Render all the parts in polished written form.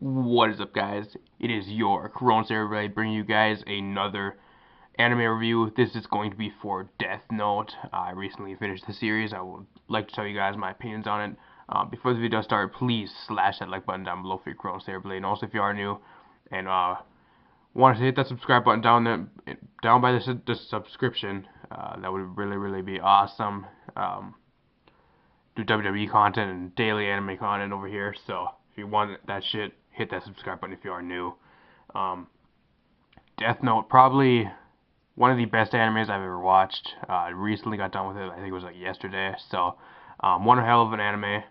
What is up, guys? It is your Corona Everybody bringing you guys another anime review. This is going to be for Death Note. I recently finished the series. I would like to tell you guys my opinions on it. Before the video starts, please slash that like button down below for your Corona Everybody. And also, if you are new and want to hit that subscribe button down by the subscription, that would really be awesome. Do WWE content and daily anime content over here. So if you want that shit, hit that subscribe button if you are new. Um, Death Note, probably one of the best animes I've ever watched. I recently got done with it. I think it was like yesterday. So one hell of an anime.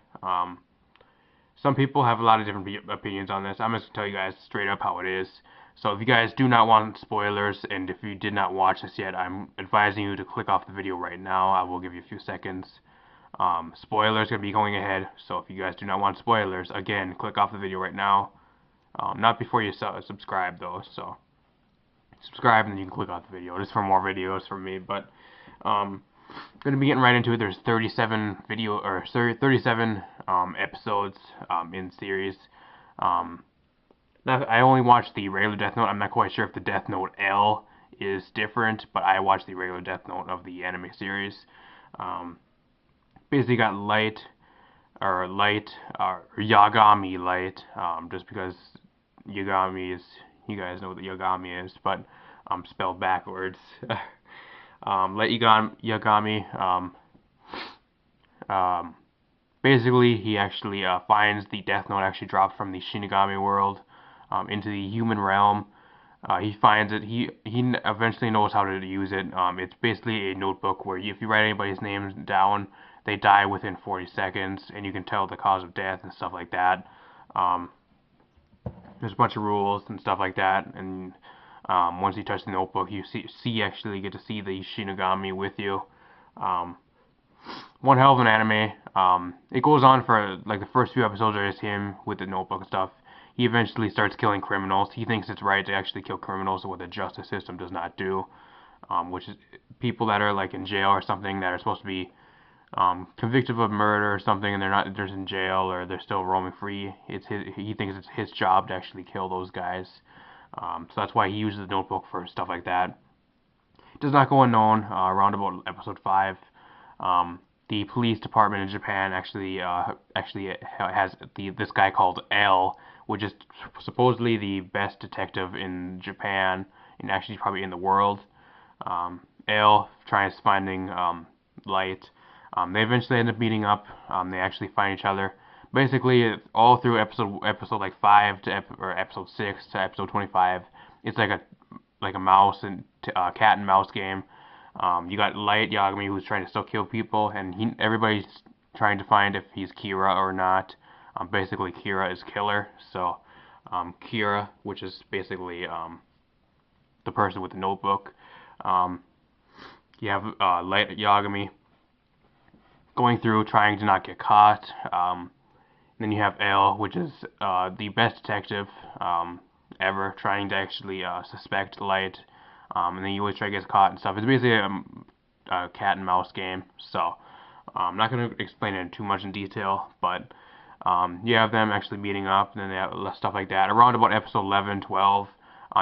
Some people have a lot of different opinions on this. I'm just gonna tell you guys straight up how it is. So if you guys do not want spoilers, and if you did not watch this yet, I'm advising you to click off the video right now. I will give you a few seconds. Spoilers gonna be going ahead, so if you guys do not want spoilers, again, click off the video right now. Not before you subscribe though, so subscribe and then you can click off the video. Just for more videos from me, but gonna be getting right into it. There's 37 episodes in series. I only watched the regular Death Note. I'm not quite sure if the Death Note L is different, but I watched the regular Death Note of the anime series. Basically got light or Yagami light, just because Yagami is, you guys know what the Yagami is, but spelled backwards. Light Yagami, basically he actually finds the Death Note actually dropped from the Shinigami world into the human realm. He finds it. He eventually knows how to use it. It's basically a notebook where if you write anybody's names down, they die within 40 seconds, and you can tell the cause of death and stuff like that. There's a bunch of rules and stuff like that, and once you touch the notebook, you actually get to see the Shinigami with you. One hell of an anime. It goes on for like the first few episodes are just him with the notebook and stuff. He eventually starts killing criminals. He thinks it's right to actually kill criminals, what the justice system does not do, which is people that are like in jail or something that are supposed to be convicted of murder or something, and they're in jail or they're still roaming free. He thinks it's his job to actually kill those guys. So that's why he uses the notebook for stuff like that. It does not go unknown. Around about episode 5, the police department in Japan actually has this guy called L, which is supposedly the best detective in Japan and actually probably in the world. L tries finding Light. They eventually end up meeting up. They actually find each other. Basically, all through episode like 5 to or episode 6 to episode 25, it's like a mouse and cat and mouse game. You got Light Yagami who's trying to still kill people, and everybody's trying to find if he's Kira or not. Basically, Kira is killer. So Kira, which is basically the person with the notebook. You have Light Yagami going through trying to not get caught. Then you have L, which is the best detective ever, trying to actually suspect Light. And then you always try to get caught and stuff. It's basically a cat and mouse game. So I'm not going to explain it too much in detail, but you have them actually meeting up, and then they have stuff like that. Around about episode 11, 12,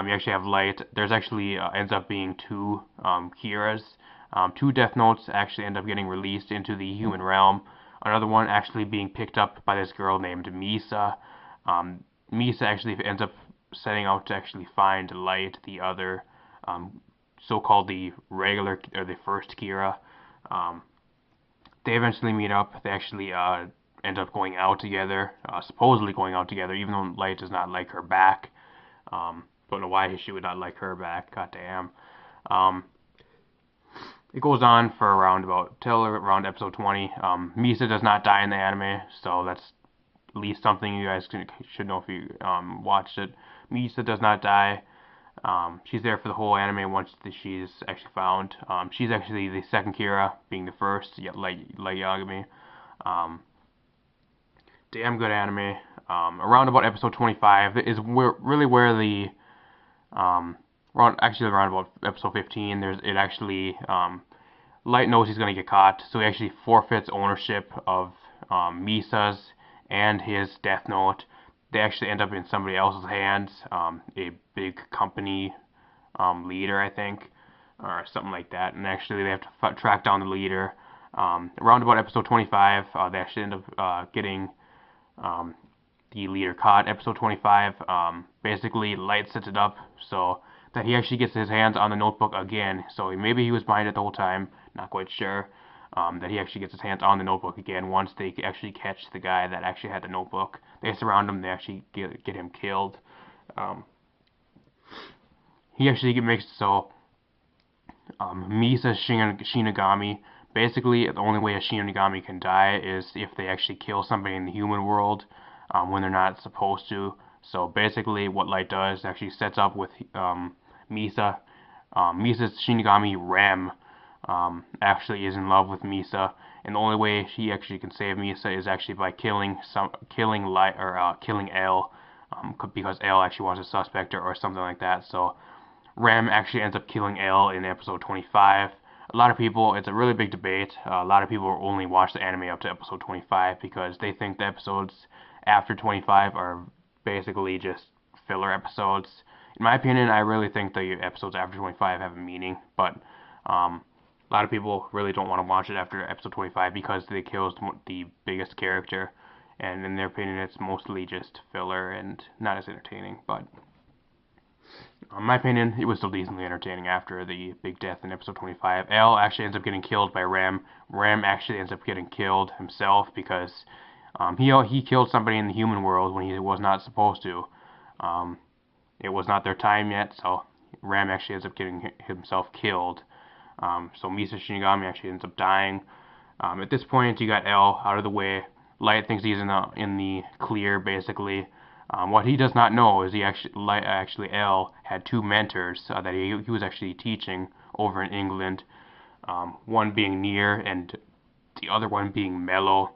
you actually have Light. There's actually ends up being two Kiras. Two Death Notes actually end up getting released into the human realm. Another one actually being picked up by this girl named Misa. Misa actually ends up setting out to actually find Light, the other so-called the regular or the first Kira. They eventually meet up. They actually end up going out together, supposedly going out together, even though Light does not like her back. Don't know why she would not like her back. Goddamn. It goes on for till around episode 20. Misa does not die in the anime, so that's at least something you guys should know if you watched it. Misa does not die. She's there for the whole anime once she's actually found. She's actually the second Kira, being the first, like Yagami. Damn good anime. Around about episode 25 is really where the around about episode 15, it actually Light knows he's gonna get caught, so he actually forfeits ownership of Misa's and his Death Note. they actually end up in somebody else's hands, a big company leader, I think, or something like that. And actually, they have to track down the leader. Around about episode 25, they actually end up getting um, the leader caught. Episode 25, basically, Light sets it up so that he actually gets his hands on the notebook again. So maybe he was behind it the whole time, not quite sure. That he actually gets his hands on the notebook again once they actually catch the guy that actually had the notebook. They surround him, they actually get him killed. Um, he actually makes it so Misa Shinigami, basically the only way a Shinigami can die is if they actually kill somebody in the human world when they're not supposed to. So basically what Light does actually sets up with Misa. Misa's Shinigami Rem actually is in love with Misa, and the only way she actually can save Misa is actually by killing Light or killing L, because L actually wants to suspect her or something like that. So Ram actually ends up killing L in episode 25. A lot of people, it's a really big debate. A lot of people only watch the anime up to episode 25 because they think the episodes after 25 are basically just filler episodes. In my opinion, I really think the episodes after 25 have a meaning, but a lot of people really don't want to watch it after episode 25 because they kills the biggest character, and in their opinion, it's mostly just filler and not as entertaining. But in my opinion, it was still decently entertaining after the big death in episode 25. L actually ends up getting killed by Ram. Ram actually ends up getting killed himself because he killed somebody in the human world when he was not supposed to. It was not their time yet, so Ram actually ends up getting himself killed. So Misa Shinigami actually ends up dying. At this point, you got L out of the way. Light thinks he's in the clear, basically. What he does not know is actually L had two mentors that he was actually teaching over in England. One being Near and the other one being Mello.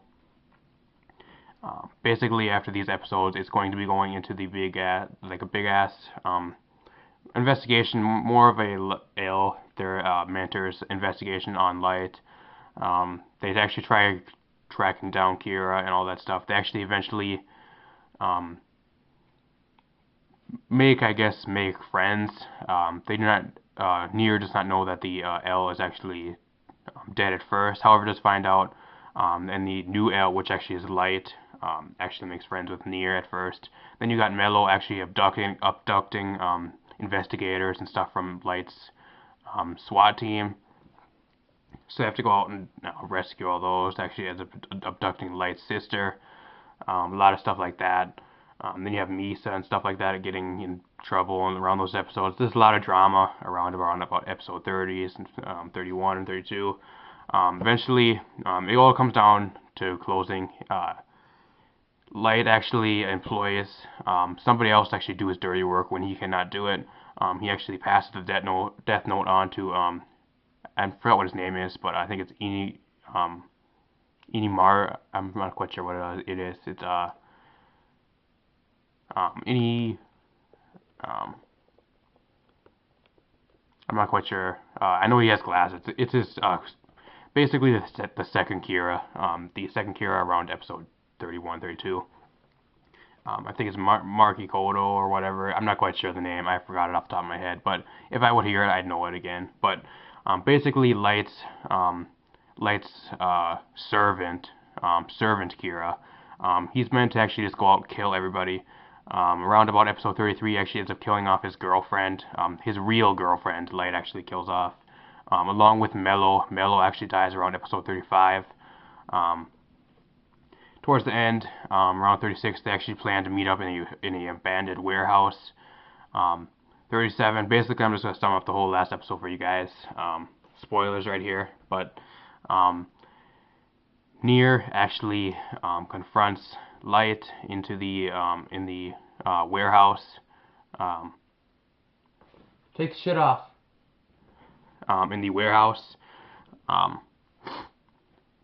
Basically, after these episodes, it's going to be going into the big ass investigation, more of a L, their mentor's investigation on Light. They actually try tracking down Kira and all that stuff. They actually eventually um, make friends. They do not. Near does not know that the L is actually dead at first. However, does find out, and the new L, which actually is Light, actually makes friends with Near at first. Then you got Mello actually abducting investigators and stuff from Light's SWAT team. So they have to go out and rescue all those. Actually ends up abducting Light's sister. A lot of stuff like that. Then you have Misa and stuff like that getting in trouble around those episodes. There's a lot of drama around about episode 30s and 31 and 32. Eventually, it all comes down to closing. Light actually employs somebody else to actually do his dirty work when he cannot do it. He actually passes the death note on to I forgot what his name is, but I think it's Inimar. I'm not quite sure what it is. It's Ini. I'm not quite sure. I know he has glasses. It's his basically the second Kira. The second Kira around episode 31, 32. I think it's Marky Kodo or whatever. I'm not quite sure the name. I forgot it off the top of my head. But if I would hear it, I'd know it again. But basically, Light's servant Kira. He's meant to actually just go out and kill everybody. Around about episode 33, he actually ends up killing off his girlfriend. His real girlfriend, Light actually kills off. Along with Mello. Mello actually dies around episode 35. Towards the end, around 36, they actually plan to meet up in an abandoned warehouse. 37, basically, I'm just going to sum up the whole last episode for you guys. Spoilers right here, but Near actually confronts Light into the warehouse. Take shit off. In the warehouse.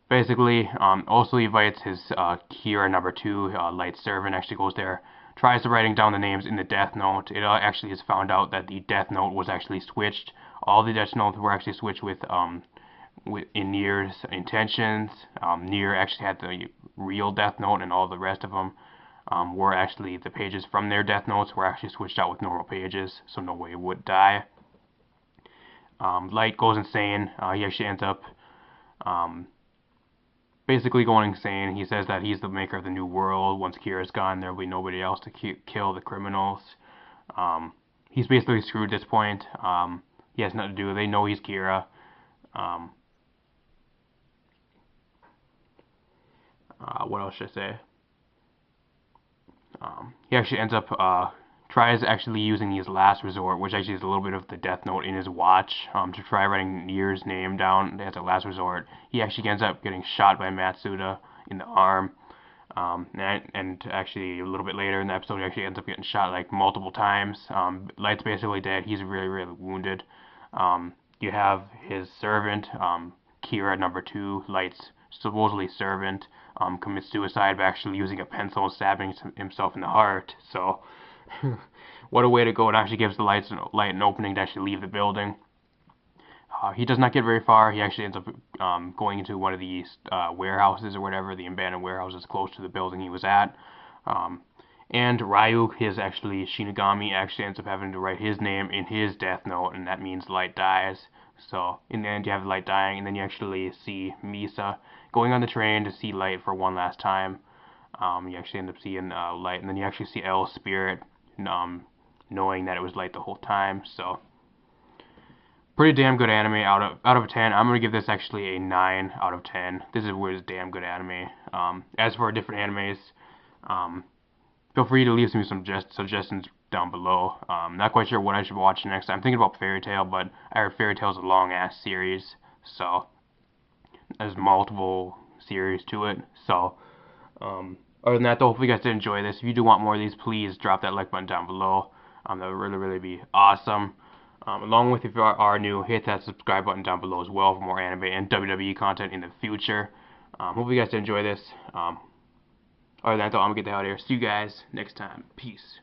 Basically, also invites his Kira number 2, Light servant, actually goes there, tries to writing down the names in the Death Note. It actually is found out that the Death Note was actually switched. All the Death Notes were actually switched with in Near's intentions. Near actually had the real Death Note, and all the rest of them were actually the pages from their Death Notes were actually switched out with normal pages, so nobody would die. Light goes insane. He actually ends up basically going insane. He says that he's the maker of the new world. Once Kira's gone, there will be nobody else to kill the criminals. He's basically screwed at this point. He has nothing to do. They know he's Kira. What else should I say? He actually ends up tries actually using his last resort, which actually is a little bit of the Death Note in his watch, to try writing Nier's name down as a last resort. He actually ends up getting shot by Matsuda in the arm. And actually a little bit later in the episode, he actually ends up getting shot like multiple times. Light's basically dead. He's really, really wounded. You have his servant, Kira number 2, Light's supposedly servant, commits suicide by actually using a pencil and stabbing himself in the heart. So, what a way to go. It actually gives the Light an opening to actually leave the building. He does not get very far. He actually ends up going into one of these warehouses or whatever, the abandoned warehouses close to the building he was at. And Ryuk, his actually Shinigami, actually ends up having to write his name in his Death Note, and that means Light dies. So in the end, you have Light dying, and then you actually see Misa going on the train to see Light for one last time. You actually end up seeing Light, and then you actually see L's spirit, knowing that it was Light the whole time. So pretty damn good anime. Out of 10, I'm gonna give this actually a 9 out of 10. This is damn good anime. As for different animes, feel free to leave me some suggestions down below. Not quite sure what I should watch next. I'm thinking about Fairy Tail, but I heard Fairy Tail is a long ass series, so there's multiple series to it. So other than that, though, hopefully you guys did enjoy this. If you do want more of these, please drop that like button down below. That would really, really be awesome. Along with, if you are new, hit that subscribe button down below as well for more anime and WWE content in the future. Hopefully you guys did enjoy this. Other than that, though, I'm going to get the hell out of here. See you guys next time. Peace.